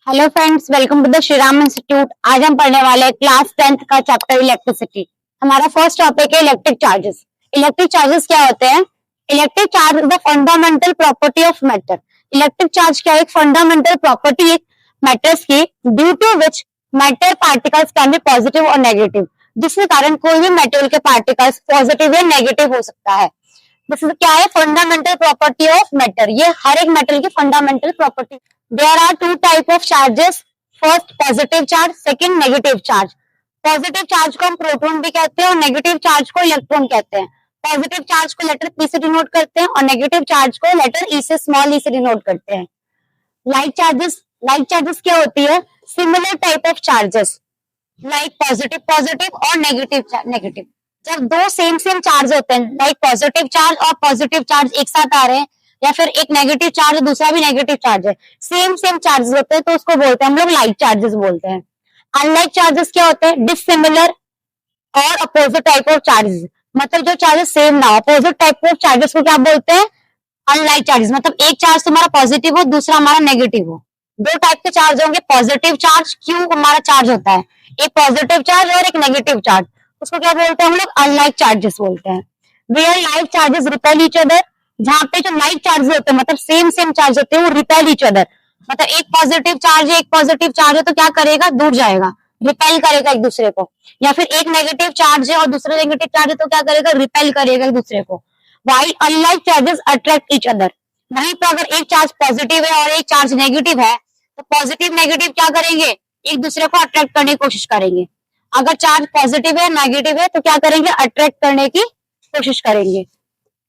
Hello friends, welcome to the Shri Ram institute. आज हम पढ़ने वाले हैं क्लास 10th का चैप्टर इलेक्ट्रिसिटी। हमारा फर्स्ट टॉपिक है इलेक्ट्रिक चार्जेस। इलेक्ट्रिक चार्जेस क्या होते हैं? Electric charge is the fundamental property of matter. Electric charge क्या है? एक फंडामेंटल प्रॉपर्टी मैटर्स की, due to which matter particles can be positive और नेगेटिव, जिसके कारण कोई भी मेटेरियल के पार्टिकल्स पॉजिटिव या नेगेटिव हो सकता है। क्या है? Fundamental property of matter. ये हर एक मेटल की fundamental property. There are two type of charges, first positive charge, second negative charge. Positive charge को हम प्रोटॉन भी कहते हैं और नेगेटिव चार्ज को इलेक्ट्रॉन कहते हैं। पॉजिटिव चार्ज को लेटर पी से डिनोट करते हैं और नेगेटिव चार्ज को लेटर ई से, स्मॉल ई से डिनोट करते हैं। लाइक चार्जेस क्या होती है? Similar type of charges like positive positive और नेगेटिव नेगेटिव। जब दो सेम चार्ज होते हैं, लाइक पॉजिटिव चार्ज और पॉजिटिव चार्ज एक साथ आ रहे हैं, या फिर एक नेगेटिव चार्ज और दूसरा भी नेगेटिव चार्ज है, सेम चार्जेस होते हैं, तो उसको बोलते हैं हम लोग लाइक चार्जेस बोलते हैं। अनलाइक चार्जेस क्या होते हैं? डिसिमिलर और अपोजिट टाइप ऑफ चार्जेस। मतलब जो चार्जेस सेम ना हो, अपोजिट टाइप ऑफ चार्जेस को क्या बोलते हैं? Unlike charges. मतलब एक चार्ज तुम्हारा पॉजिटिव हो, दूसरा हमारा नेगेटिव हो। दो टाइप के चार्ज होंगे, पॉजिटिव चार्ज क्यू हमारा चार्ज होता है, एक पॉजिटिव चार्ज और एक नेगेटिव चार्ज, उसको क्या बोलते हैं हम लोग? अनलाइक चार्जेस बोलते हैं। Where like charges repel each other, जहां पे जो लाइक चार्जेस होते हैं, मतलब सेम चार्ज होते हैं, वो रिपेल ईच अदर। मतलब एक पॉजिटिव चार्ज है, एक पॉजिटिव चार्ज है, तो क्या करेगा? दूर जाएगा, रिपेल करेगा एक दूसरे को। या फिर एक नेगेटिव चार्ज है और दूसरा नेगेटिव चार्ज है, तो क्या करेगा? रिपेल करेगा एक दूसरे को। While unlike charges attract each other. वहीं पर अगर एक चार्ज पॉजिटिव है और एक चार्ज नेगेटिव है, तो पॉजिटिव नेगेटिव क्या करेंगे? एक दूसरे को अट्रैक्ट करने की कोशिश करेंगे। अगर चार्ज पॉजिटिव है नेगेटिव है, तो क्या करेंगे? अट्रैक्ट करने की कोशिश करेंगे।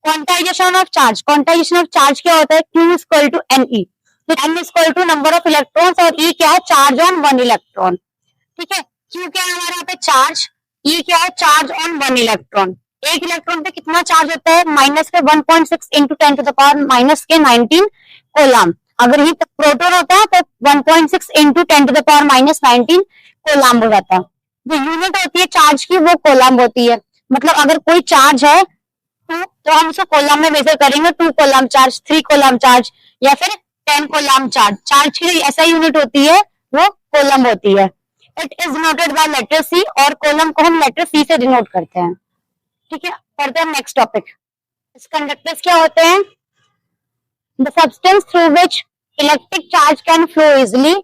Quantization of charge. Quantization of charge क्या होता है? Q equal to NE। N equal to number of electrons और E क्या है? Charge on one electron. ठीक है, Q क्या है हमारे यहाँ पे? चार्ज। E क्या है? Charge on one electron. एक इलेक्ट्रॉन पे कितना चार्ज होता है? माइनस के 1.6 into 10 to the power minus के 19 कोलाम। अगर ही प्रोटॉन होता है तो 1.6 into 10 to the power minus 19 coulomb हो जाता है। जो यूनिट होती है चार्ज की, वो कोलाम होती है। मतलब अगर कोई चार्ज है तो हम उसको कोलाम में मेजर करेंगे, 2 कोलाम चार्ज, 3 कोलाम चार्ज, या फिर 10 कोलाम चार्ज। चार्ज की ऐसा यूनिट होती है, वो कोलम होती है। It is denoted by letter C, और कोलम को हम लेटर सी से डिनोट करते हैं। ठीक है, करते हैं नेक्स्ट टॉपिक। कंडक्टर्स क्या होते हैं? The substance through which electric charge can flow easily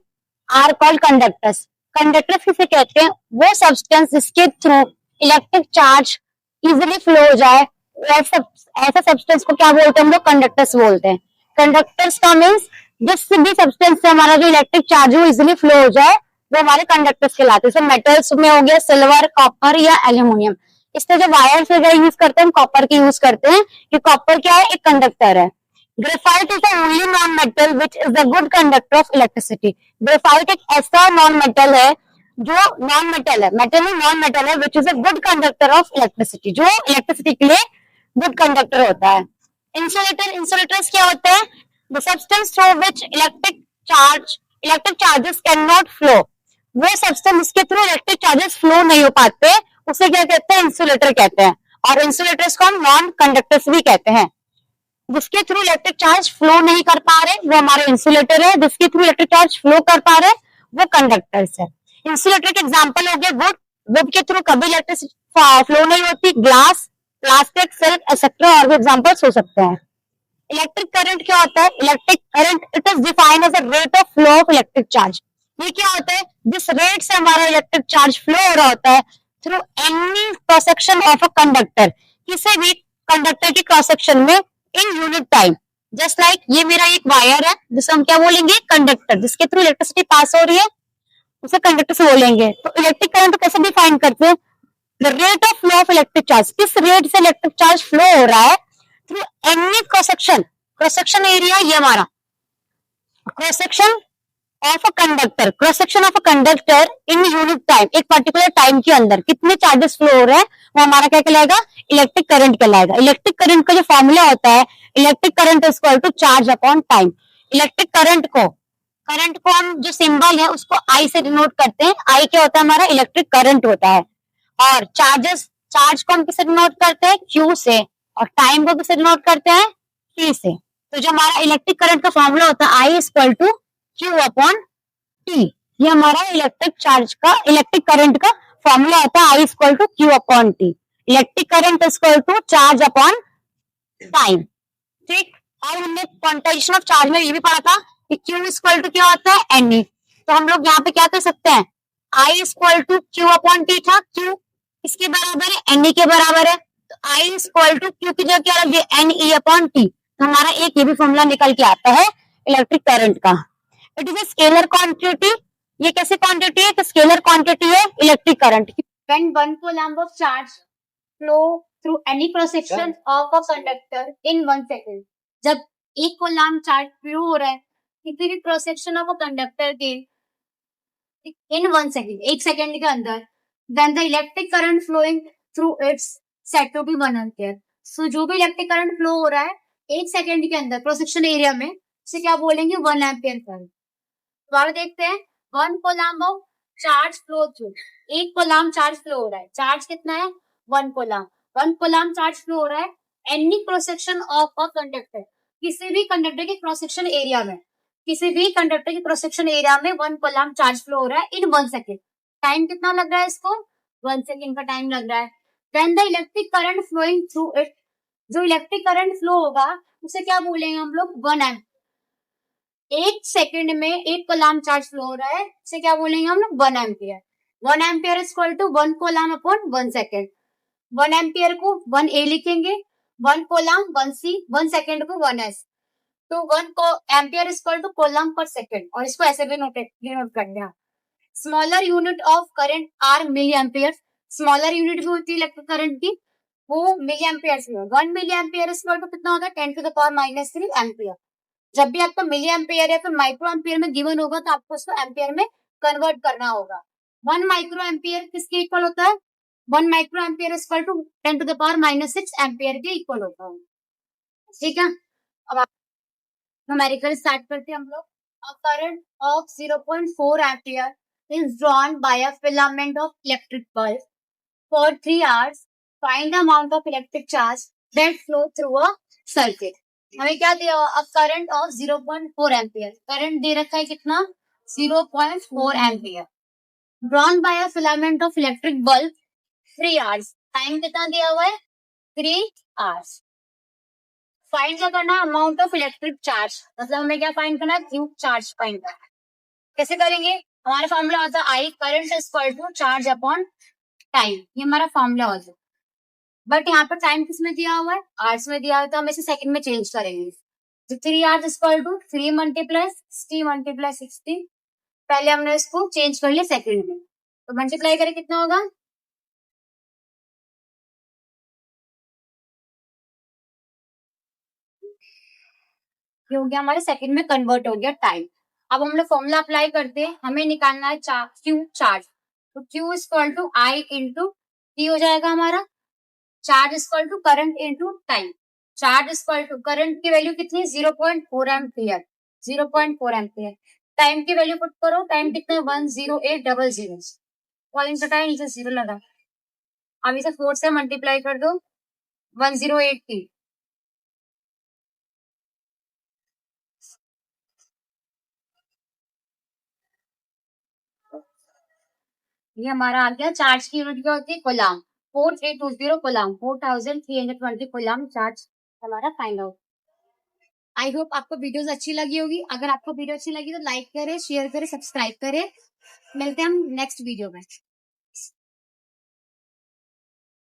are called conductors. Conductors किसे कहते हैं? वो सब्सटेंस जिसके through electric charge easily flow हो जाए, ऐसा सब्सटेंस को क्या बोलते हैं हम लोग? कंडक्टर्स बोलते हैं। कंडक्टर्स का मीन्स जिस भी सब्सटेंस से हमारा जो इलेक्ट्रिक चार्ज हो इजिली फ्लो हो जाए, वो हमारे कंडक्टर्स कहलाते हैं। जैसे मेटल्स में हो गया सिल्वर, कॉपर या एल्यूमिनियम। इसमें जो वायर्स वगैरह यूज करते हैं, हम कॉपर की यूज करते हैं, कि कॉपर क्या है? एक कंडक्टर है। Graphite is the only non metal which is the good conductor of electricity. Graphite एक ऐसा नॉन मेटल है जो नॉन मेटल है, मेटल नॉन मेटल है, which is a good conductor of electricity, जो इलेक्ट्रिसिटी के लिए गुड कंडक्टर होता है। इंसुलेटर्स क्या होते हैं? The substance through which electric charges can not flow. वो सब्सटेंस जिसके थ्रू इलेक्ट्रिक चार्जेस फ्लो नहीं हो पाते, उसे क्या कहते हैं? इंसुलेटर कहते हैं। और इंसुलेटर्स को हम नॉन कंडक्टर्स भी कहते हैं। जिसके थ्रू इलेक्ट्रिक चार्ज फ्लो नहीं कर पा रहे, वो हमारे इंसुलेटर है। जिसके थ्रू इलेक्ट्रिक चार्ज फ्लो कर पा रहे, वो कंडक्टर्स है। इंसुलेटर के एग्जाम्पल हो गए वुड। वुड के थ्रू कभी इलेक्ट्रिसिटी फ्लो नहीं होती। ग्लास, प्लास्टिक, सिल्क एक्सेट्रा, और भी एग्जांपल्स हो सकते हैं। इलेक्ट्रिक करंट क्या होता है? Electric current it is defined as the rate of flow of electric charge. ये क्या होता है? जिस रेट से हमारा इलेक्ट्रिक चार्ज फ्लो हो रहा होता है through any cross section of a conductor, किसी भी कंडक्टर की क्रॉस सेक्शन में, in unit time. Just like ये मेरा एक वायर है, जिसे हम क्या बोलेंगे? कंडक्टर। जिसके थ्रू इलेक्ट्रिसिटी पास हो रही है, उसे कंडक्टर से बोलेंगे। तो इलेक्ट्रिक करंट कैसे डिफाइन करते हैं? The rate of flow of electric charge, किस रेट से इलेक्ट्रिक चार्ज फ्लो हो रहा है through any cross section area. ये हमारा cross section of a conductor, cross section of a conductor in unit time, एक पर्टिकुलर टाइम के अंदर कितने चार्जेस फ्लो हो रहे हैं, वो हमारा क्या कहलाएगा? इलेक्ट्रिक करंट कहलाएगा। इलेक्ट्रिक करंट का जो फॉर्मूला होता है, electric current is equal to charge upon time. Electric current को हम जो सिंबल है उसको आई से डिनोट करते हैं। आई क्या होता है? हमारा इलेक्ट्रिक करंट होता है। और चार्ज को हम किसे डिनोट करते हैं? Q से। और टाइम को किसे डिनोट करते हैं? T से। तो जो हमारा इलेक्ट्रिक करंट का फॉर्मूला होता है, I equal to Q upon T, ये हमारा इलेक्ट्रिक करंट का फॉर्मूला होता है, I equal to Q upon T. Electric current equal to charge upon time. ठीक, और हमने क्वांटाइजेशन ऑफ चार्ज में ये भी पढ़ा था कि क्यू इक्वल टू क्या होता है, एन ई। तो हम लोग यहाँ पे क्या कर सकते हैं, I equal to Q upon T था, क्यू इसके बराबर है, एन ई के बराबर है, तो आई इक्वल टू क्यू की जगह क्या रख दिया, एन ई अपॉन टी। तो हमारा एक ये भी फॉर्मूला निकल के आता है इलेक्ट्रिक करंट का। It is a scalar quantity. ये कैसे क्वांटिटी है, स्केलर क्वांटिटी है इलेक्ट्रिक करंट की। When 1 coulomb of charge flow through any cross section of a conductor in 1 second, जब 1 coulomb charge फ्लो हो रहा है किसी भी cross section of a conductor के in 1 second, 1 सेकंड के अंदर, then the electric current flowing through its said to be 1 ampere. So जो भी इलेक्ट्रिक करंट फ्लो हो रहा है 1 सेकंड के अंदर क्रॉस सेक्शन एरिया में, उसे क्या बोलेंगे, 1 एम्पियर करंट। दोबारा देखते हैं, 1 coulomb of charge flow through, 1 coulomb charge flow हो रहा है, चार्ज कितना है, 1 कोलम्ब, 1 कोलम्ब चार्ज फ्लो हो रहा है any cross section of a conductor, किसी भी कंडक्टर के क्रॉस सेक्शन एरिया में, किसी भी कंडक्टर के क्रॉस सेक्शन एरिया में 1 कोलम्ब चार्ज फ्लो हो रहा है इन 1 सेकेंड। टाइम कितना लग रहा है इसको, 1 सेकेंड का टाइम लग रहा है। Then the electric current flowing through it, जो इलेक्ट्रिक करंट फ्लो होगा उसे क्या बोलेंगे हम लोग, 1 एम्प। 1 सेकंड में 1 कोलम्ब चार्ज फ्लो हो रहा है, इसे क्या बोलेंगे हम लोग, 1 ampere. 1 ampere is equal to 1 coulomb upon 1 second. 1 ampere को 1 ए लिखेंगे, 1 कोलम्ब 1 सी, 1 सेकंड को 1 एस। तो 1 को ampere is equal to coulomb पर सेकंड, और इसको ऐसे भी नोट कर दिया। Smaller unit of current are milli ampere, smaller unit भी होती है इलेक्ट्रिक करंट की, वो मिली एम्पियर में। 1 milli ampere is equal to कितना होगा, 10 टू द पावर -3 एम्पियर। जब भी आपको मिली एम्पियर या फिर माइक्रो एम्पियर में गिवन होगा तो आपको उसको एम्पियर में कन्वर्ट करना होगा। 1 माइक्रो एम्पियर किसके इक्वल होता है, 1 micro ampere equal to 10 to the power -6 ampere के इक्वल होता है। ठीक है, अब न्यूमेरिकल स्टार्ट करते हैं हम लोग। A current of 0.4 ampere is drawn by a filament of electric bulb for 3 hours. Find the amount of electric charge that flow through a circuit. हमें क्या दिया हुआ, अब करंट ऑफ 0.4 एम्पियर, करंट दे रखा है कितना, 0.4 ampere, drawn by a filament of electric bulb 3 hours, time कितना दिया हुआ है, 3 hours। फाइंड क्या करना है, अमाउंट ऑफ इलेक्ट्रिक चार्ज, मतलब हमें क्या फाइंड करना है, क्यू चार्ज फाइंड करना है। कैसे करेंगे, हमारा फॉर्मूला होता है I current is equal to charge upon time, ये हमारा फॉर्मूला होता है। बट यहाँ पर टाइम किस में दिया हुआ है, आवर्स में दिया हुआ है, तो हम इसे सेकंड में चेंज करेंगे। तो 3 hours equal to 3 multiply 60 multiply 60, पहले हमने इसको चेंज कर लिया सेकंड में, तो मल्टीप्लाई करें कितना होगा, ये हो गया हमारे सेकंड में कन्वर्ट हो गया टाइम। अब हम लोग फॉर्मूला अप्लाई करते हैं, हमें निकालना है क्यू चार्ज, तो Q equal to I into T हो जाएगा हमारा, charge equal to current into time. Charge equal to current की वैल्यू कितनी, 0.4 एम्पियर, 0.4 एम्पियर। टाइम की वैल्यू पुट करो, टाइम कितना है, 10800, कॉलिंग का टाइम नीचे 0 लगा, अब इसे 4 से मल्टीप्लाई कर दो, 1080, ये हमारा आ गया। चार्ज की यूनिट क्या होती है, कोलम्ब, 4320 कोलम्ब, 4320 कोलम्ब चार्ज हमारा फाइंड आउट। आई होप आपको वीडियोस अच्छी लगी होगी, अगर आपको वीडियो अच्छी लगी तो लाइक करें, शेयर करें, सब्सक्राइब करें। मिलते हैं हम नेक्स्ट वीडियो में।